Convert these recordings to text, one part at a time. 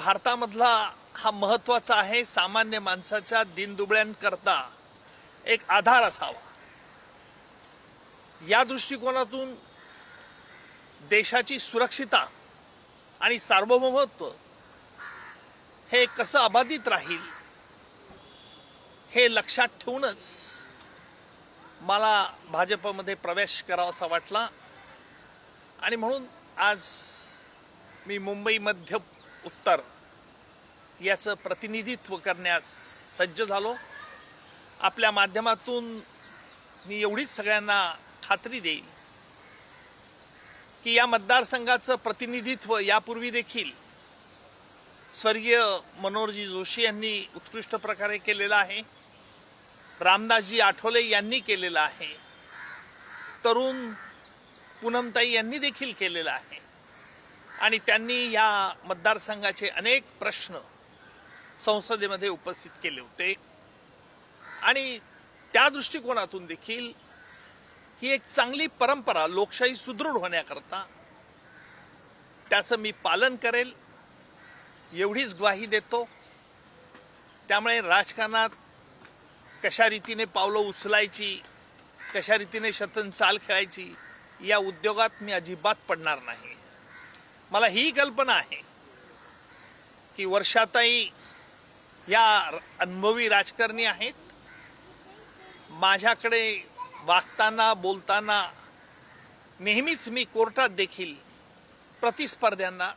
भारतामधला हा महत्त्वाचा आहे, सामान्य माणसाच्या दीनदुबळ्यांकरता एक आधार असावा. या दृष्टिकोनातून देशाची सुरक्षितता आणि सार्वभौमत्व हे कसं अबाधित राहील हे लक्षात ठेवूनच मला भाजपमध्ये प्रवेश करावासा वाटला आणि म्हणून आज मी मुंबई मध्य उत्तर याचं प्रतिनिधित्व करण्यास सज्ज झालो. आपल्या माध्यमातून मी एवढीच सगळ्यांना खात्री देईल की या मतदारसंघाचं प्रतिनिधित्व यापूर्वी देखील स्वर्गीय मनोहरजी जोशी यांनी उत्कृष्ट प्रकारे केलेलं आहे, रामदासजी आठवले यांनी केलेलं आहे, तरुण पूनमताई यांनी देखील केलेलं आहे आणि त्यांनी या मतदारसंघाचे अनेक प्रश्न संसदेमध्ये उपस्थित केले होते आणि त्या दृष्टिकोनातून देखील ही एक चांगली परंपरा लोकशाही सुदृढ होण्याकरता त्याचं मी पालन करेल एवढीच ग्वाही देतो. त्यामुळे राजकारणात कशा रीतीने पावलं उचलायची, कशा रीतीने शतन चाल खेळायची या उद्योगात मी अजिबात पडणार नाही. मला ही कल्पना आहे की वर्षाताई या अनुभवी राजकारणी आहेत. माझ्याकडे वागताना बोलताना नेहमीच मी कोर्टात देखील प्रतिस्पर्ध्यांना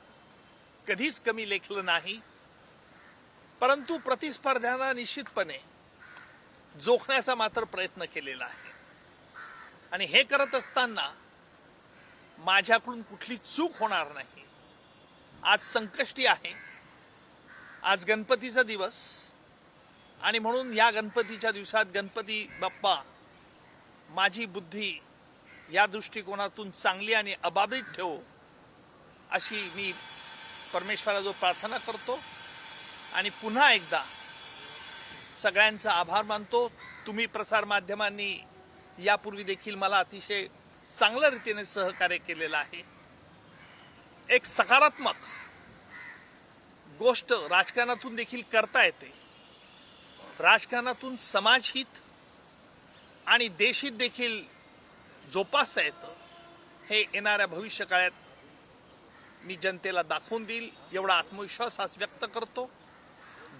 कधीच कमी लेखलं नाही, परंतु प्रतिस्पर्ध्यांना निश्चितपणे जोखण्याचा मात्र प्रयत्न केलेला आहे आणि हे करत असताना माझ्याकडून कुठली चूक होणार नाही. आज संकष्टी आहे, आज गणपतीचा दिवस आणि म्हणून या गणपतीच्या दिवसात गणपती बाप्पा माझी बुद्धी या दृष्टिकोनातून चांगली आणि अबाधित ठेवो अशी मी परमेश्वराजवळ प्रार्थना करतो आणि पुन्हा एकदा सगळ्यांचा आभार मानतो. तुम्ही प्रसारमाध्यमांनी यापूर्वी देखील मला अतिशय चांगल्या रीतीने सहकार्य केलेलं आहे. एक सकारात्मक गोष्ट राजकारणातून देखील करता येते. राजकारणातून समाजहित आणि देशहित देखील जोपासता येतं. हे येणाऱ्या भविष्य काळात मी जनतेला दाखवून देईल एवढा आत्मविश्वास आज व्यक्त करतो.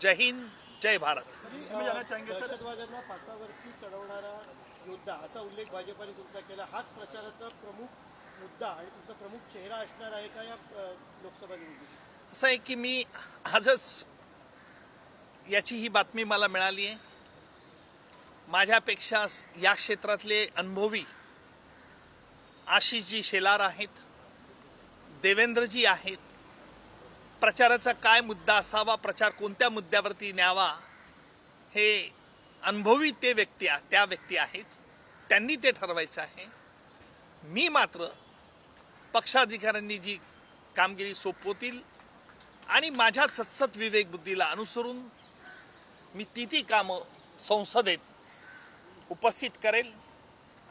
जय हिंद, जय भारत. दहशतवाद्यांना फासावरती चढवणारा योद्धा असा उल्लेख भाजपाने तुमचा केला. हाच प्रचाराचा प्रमुख मुद्दा आणि तुमचा प्रमुख चेहरा असणार आहे का या लोकसभा निवडणुकीत? असं आहे की मी आजच याची ही बातमी मला मिळाली आहे. माझ्यापेक्षा या क्षेत्रातले अनुभवी आशिषजी शेलार आहेत, देवेंद्रजी आहेत. प्रचाराचा काय मुद्दा असावा, प्रचार कोणत्या मुद्द्यावरती न्यावा हे अनुभवी त्या व्यक्ती आहेत, त्यांनी ते ठरवायचं आहे. मी मात्र पक्षाधिकाऱ्यांनी जी कामगिरी सोपवतील आणि माझ्या सत्सत विवेक बुद्धीला अनुसरून मी ती कामं संसदेत उपस्थित करेल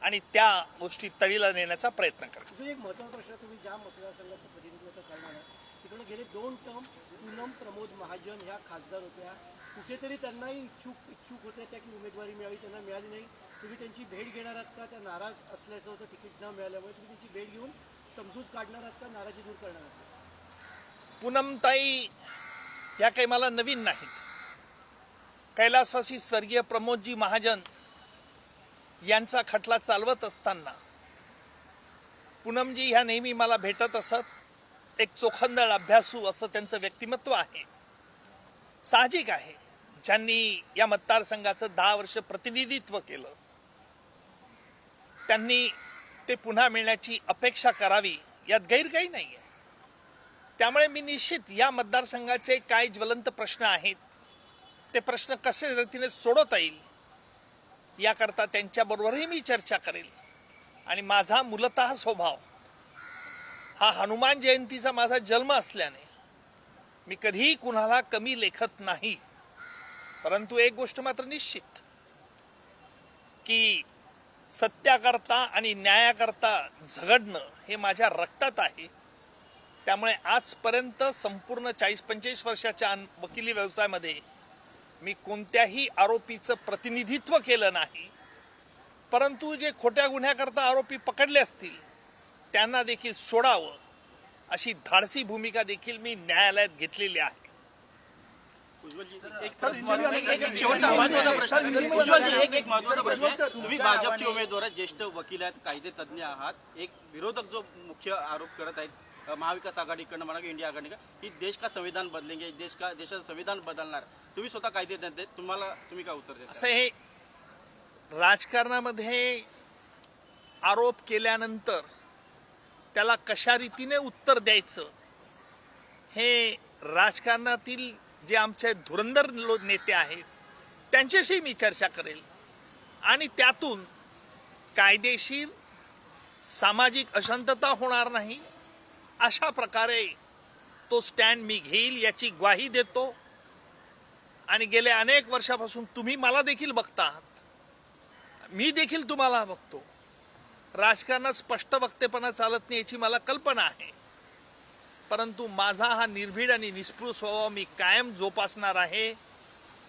आणि त्या गोष्टी तळीला नेण्याचा प्रयत्न करेल. एक महत्त्वाचा प्रश्न, तुम्ही ज्या मतदारसंघाचं प्रतिनिधित्व करणार आहे तिकडे गेले 2 टर्म पूनम प्रमोद महाजन ह्या खासदार होत्या. कुठेतरी त्यांनाही इच्छुक होत्या त्या की उमेदवारी मिळावी, त्यांना मिळाली नाही. तुम्ही त्यांची भेट घेणार आहात का? त्या नाराज असल्याचं होतं तिकीट न मिळाल्यामुळे. तुम्ही त्यांची भेट घेऊन समजूत काढणार आहात का, नाराजी दूर करणार आहात? पूनमताई या काही मला नवीन नाहीत. कैलासवासी स्वर्गीय प्रमोदजी महाजन यांचा खटला चालवत असताना पूनमजी ह्या नेहमी मला भेटत असत. एक चोखंदळ अभ्यासू असं त्यांचं व्यक्तिमत्व आहे. साहजिक आहे, ज्यांनी या मतदारसंघाचं 10 वर्ष प्रतिनिधित्व केलं त्यांनी ते पुन्हा मिळण्याची अपेक्षा करावी, यात गैर काही नाही आहे. त्यामुळे मी निश्चित या मतदारसंघाचे काय ज्वलंत प्रश्न आहेत ते प्रश्न कशा रीतीने सोडवता येईल याकरता त्यांच्याबरोबरही मी चर्चा करेल. आणि माझा मूलतः स्वभाव हा हनुमान जयंतीचा माझा जन्म असल्याने मी कधीही कुणाला कमी लेखत नाही. परंतु एक गोष्ट मात्र निश्चित की सत्याकरता आणि न्यायाकरता झगडणं हे माझ्या रक्तात आहे. त्यामुळे आजपर्यंत संपूर्ण 40-45 वर्षाच्या वकिली व्यवसायामध्ये मी कोणत्याही आरोपीचं प्रतिनिधित्व केलं नाही, परंतु जे खोट्या गुन्ह्याकरता आरोपी पकडले असतील त्यांना देखील सोडावं अशी धाडसी भूमिका देखील मी न्यायालयात घेतलेली आहे. महत्त्वाचा प्रश्न तुम्ही भाजपचे उमेदवार आहेत, ज्येष्ठ वकील आहेत, कायदे तज्ञ आहात. एक विरोधक जो मुख्य आरोप करत आहेत महाविकास आघाडीकडनं म्हणा की इंडिया आघाडी की देश का संविधान बदलेंगे, देशाचं संविधान बदलणार. तुम्ही स्वतः कायदे तज्ञ आहेत, तुम्ही काय उत्तर देता? असं हे राजकारणामध्ये आरोप केल्यानंतर त्याला कशा रीतीने उत्तर द्यायचं हे राजकारणातील जे आमचे धुरंधर नेते आहेत त्यांच्याशी मी चर्चा करेल आणि त्यातून कायदेशीर सामाजिक अशांतता होणार नाही अशा प्रकारे तो स्टँड मी घेईल याची ग्वाही देतो. आणि गेल्या अनेक वर्षापासून तुम्ही मला देखील बघता आहात, मी देखील तुम्हाला बघतो. राजकारणात स्पष्ट वक्तेपणा चालत नाही याची मला कल्पना आहे, परंतु माझा हा निर्भीड आणि निष्पृह स्वभाव मी कायम जोपासणार आहे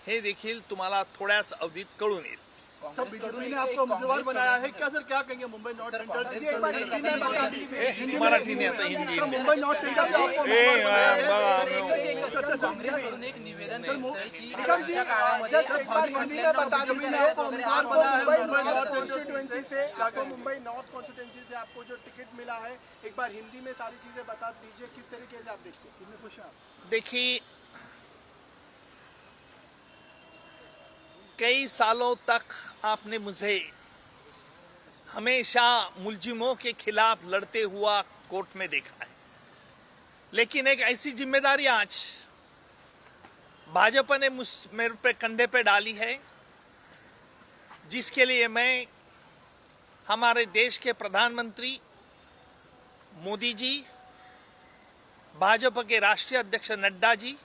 हे देखील तुम्हाला थोड्याच अवधीत कळून येईल. सर, बीजेपी ने आपको उम्मीदवार बनाया है क्या सर? क्या कहेंगे मुंबई नॉर्थ सेंट्रल? मराठी नहीं आता, हिंदी. मुंबई नॉर्थ सेंट्रल आपको मुंबई नॉर्थ कॉन्स्टिट्यूएंसी से आपको जो टिकट मिला है, एक बार हिंदी में सारी चीजें बता दीजिए, किस तरीके से आप देखते हैं? देखिए, कई सालों तक आपने मुझे हमेशा मुलजिमों के खिलाफ लड़ते हुआ कोर्ट में देखा है, लेकिन एक ऐसी जिम्मेदारी आज भाजपा ने मेरे पे कंधे पे डाली है जिसके लिए मैं हमारे देश के प्रधानमंत्री मोदी जी, भाजपा के राष्ट्रीय अध्यक्ष नड्डा जी,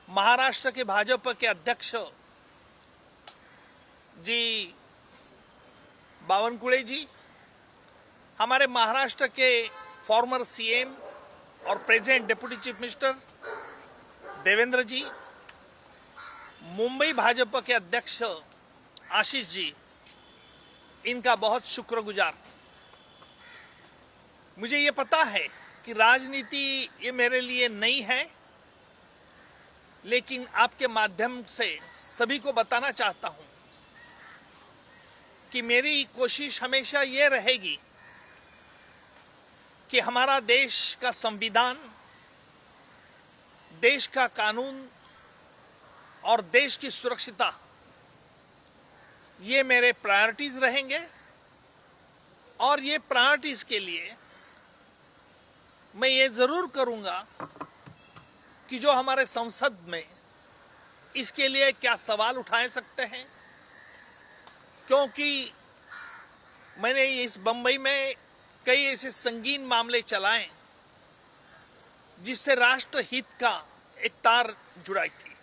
महाराष्ट्र के भाजपा के अध्यक्ष जी बावनकुळे जी, हमारे महाराष्ट्र के फॉर्मर सीएम और present deputy chief minister Devendra ji, Mumbai Bhajpa के अध्यक्ष आशीष जी, इनका बहुत शुक्रगुजार. मुझे ये पता है कि राजनीति ये मेरे लिए नई है, लेकिन आपके माध्यम से सभी को बताना चाहता हूं कि मेरी कोशिश हमेशा ये रहेगी कि हमारा देश का संविधान, देश का कानून और देश की सुरक्षिता ये मेरे प्रायोरिटीज रहेंगे. और ये प्रायोरिटीज के लिए मैं ये जरूर करूंगा कि जो हमारे संसद में इसके लिए क्या सवाल उठाए सकते हैं, क्योंकि मैंने इस बंबई में कई ऐसे संगीन मामले चलाए जिससे राष्ट्र हित का एक तार जुड़ाई थी.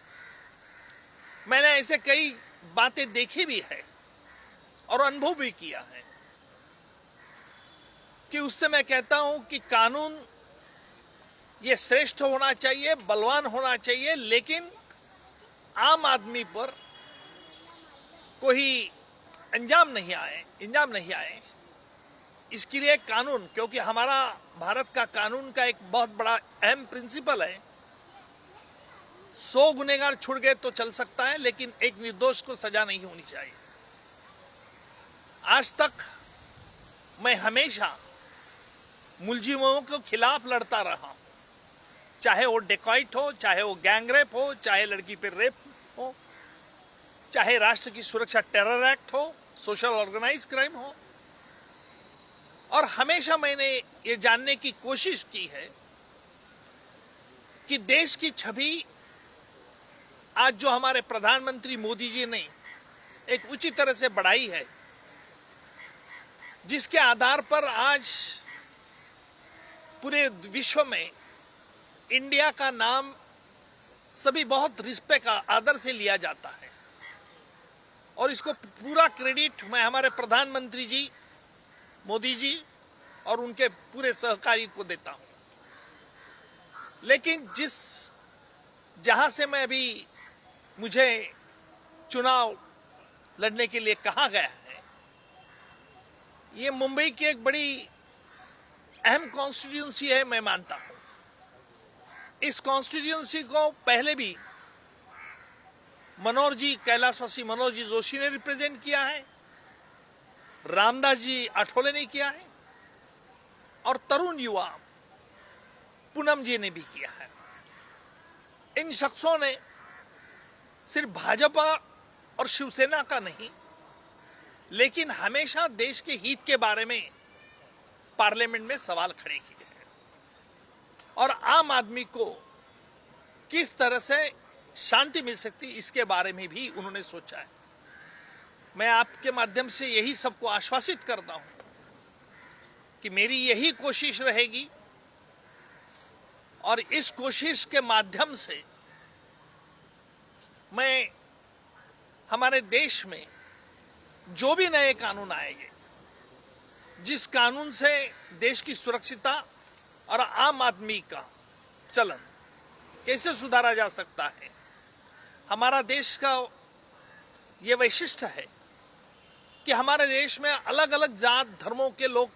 मैंने ऐसे कई बातें देखी भी है और अनुभव भी किया है कि उससे मैं कहता हूं कि कानून ये श्रेष्ठ होना चाहिए, बलवान होना चाहिए, लेकिन आम आदमी पर कोई इंजाम नहीं आए. इसके लिए कानून, क्योंकि हमारा भारत का कानून का एक बहुत बड़ा अहम प्रिंसिपल है, 100 गुनहगार छुड़ गए तो चल सकता है, लेकिन एक निर्दोष को सजा नहीं होनी चाहिए. आज तक मैं हमेशा मुलजिमों के खिलाफ लड़ता रहा, चाहे वो डेकॉइट हो, चाहे वो गैंगरेप हो, चाहे लड़की पे रेप हो, चाहे राष्ट्र की सुरक्षा टेरर एक्ट हो, सोशल ऑर्गेनाइज क्राइम हो. और हमेशा मैंने ये जानने की कोशिश की है कि देश की छवि आज जो हमारे प्रधानमंत्री मोदी जी ने एक उचित तरह से बढ़ाई है, जिसके आधार पर आज पूरे विश्व में इंडिया का नाम सभी बहुत रिस्पेक्ट आदर से लिया जाता है, और इसको पूरा क्रेडिट मैं हमारे प्रधानमंत्री जी मोदी जी और उनके पूरे सहकारी को देता हूं. लेकिन जहां से मैं अभी मुझे चुनाव लड़ने के लिए कहा गया है, ये मुंबई की एक बड़ी अहम कॉन्स्टिट्यूंसी है, मैं मानता हूं। इस कॉन्स्टिट्यूंसी को पहले भी कैलाशवासी मनोहर जी जोशी ने रिप्रेजेंट किया है, रामदास जी आठवले ने किया है, और तरुण युवा पूनम जी ने भी किया है। इन शख्सों ने सिर्फ भाजपा और शिवसेना का नहीं, लेकिन हमेशा देश के हित के बारे में पार्लियामेंट में सवाल खड़े किए हैं और आम आदमी को किस तरह से शांति मिल सकती इसके बारे में भी उन्होंने सोचा है। मैं आपके माध्यम से यही सबको आश्वासित करता हूं कि मेरी यही कोशिश रहेगी और इस कोशिश के माध्यम से मैं हमारे देश में जो भी नए कानून आएंगे, जिस कानून से देश की सुरक्षितता और आम आदमी का चलन कैसे सुधारा जा सकता है, हमारा देश का ये वैशिष्ट्य है कि हमारे देश में अलग अलग जात धर्मों के लोग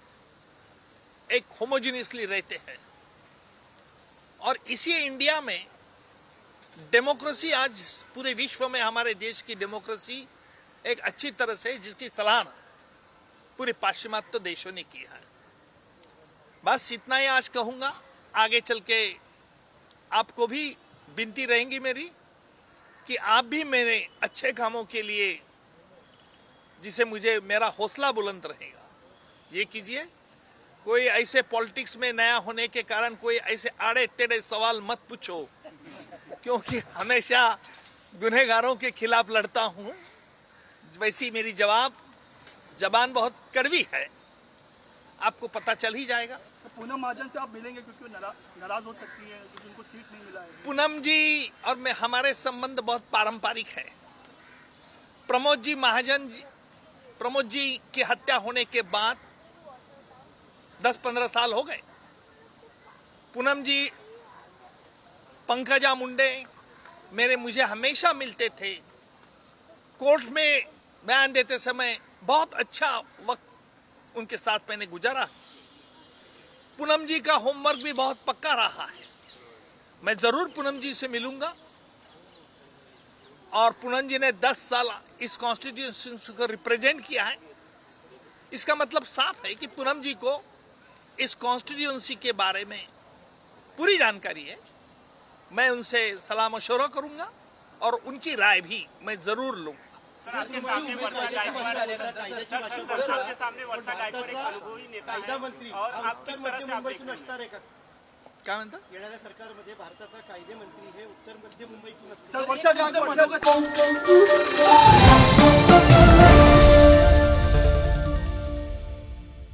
एक होमोजीनियसली रहते हैं और इसी इंडिया में डेमोक्रेसी आज पूरे विश्व में हमारे देश की डेमोक्रेसी एक अच्छी तरह से जिसकी सराहना पूरे पाश्चिमात्य देशों ने की है। बस इतना ही आज कहूंगा। आगे चल के आपको भी विनती रहेंगी मेरी कि आप भी मेरे अच्छे कामों के लिए, जिसे मुझे मेरा हौसला बुलंद रहेगा, ये कीजिए। कोई ऐसे पॉलिटिक्स में नया होने के कारण कोई ऐसे आड़े टेढ़े सवाल मत पूछो, क्योंकि हमेशा गुनहगारों के खिलाफ लड़ता हूं। वैसी मेरी जबान बहुत कड़वी है, आपको पता चल ही जाएगा। तो पूनम महाजन से आप मिलेंगे क्योंकि वो नाराज हो सकती है क्योंकि उनको सीट नहीं मिला है। पूनम जी और मैं, हमारे संबंध बहुत पारंपरिक है। प्रमोद जी की हत्या होने के बाद 10-15 साल हो गए। पूनम जी, पंकजा मुंडे मुझे हमेशा मिलते थे। कोर्ट में बयान देते समय बहुत अच्छा वक्त उनके साथ मैंने गुजारा। पूनम जी का होमवर्क भी बहुत पक्का रहा है। मैं जरूर पूनम जी से मिलूंगा और पूनम जी ने 10 साल इस कॉन्स्टिट्यूशन को रिप्रेजेंट किया है। इसका मतलब साफ है कि पूनम जी को इस कॉन्स्टिट्यूंसी के बारे में पूरी जानकारी है। मैं उनसे सलाह मशवरा करूंगा और उनकी राय भी मैं जरूर लूंगा। सर, आपके सामने वर्षा गायकवाड आपके सामने वर्षा गायकवाड एक अनुभवी नेता कायदा है मंत्री और आप किस तरह से आप मुंबईतून देखते असणार आहे का? क्या म्हणता? येणाऱ्या सरकारमध्ये भारताचा कायदे मंत्री हे उत्तर मध्य मुंबईतून असतील. सर वर्षा गायकवाड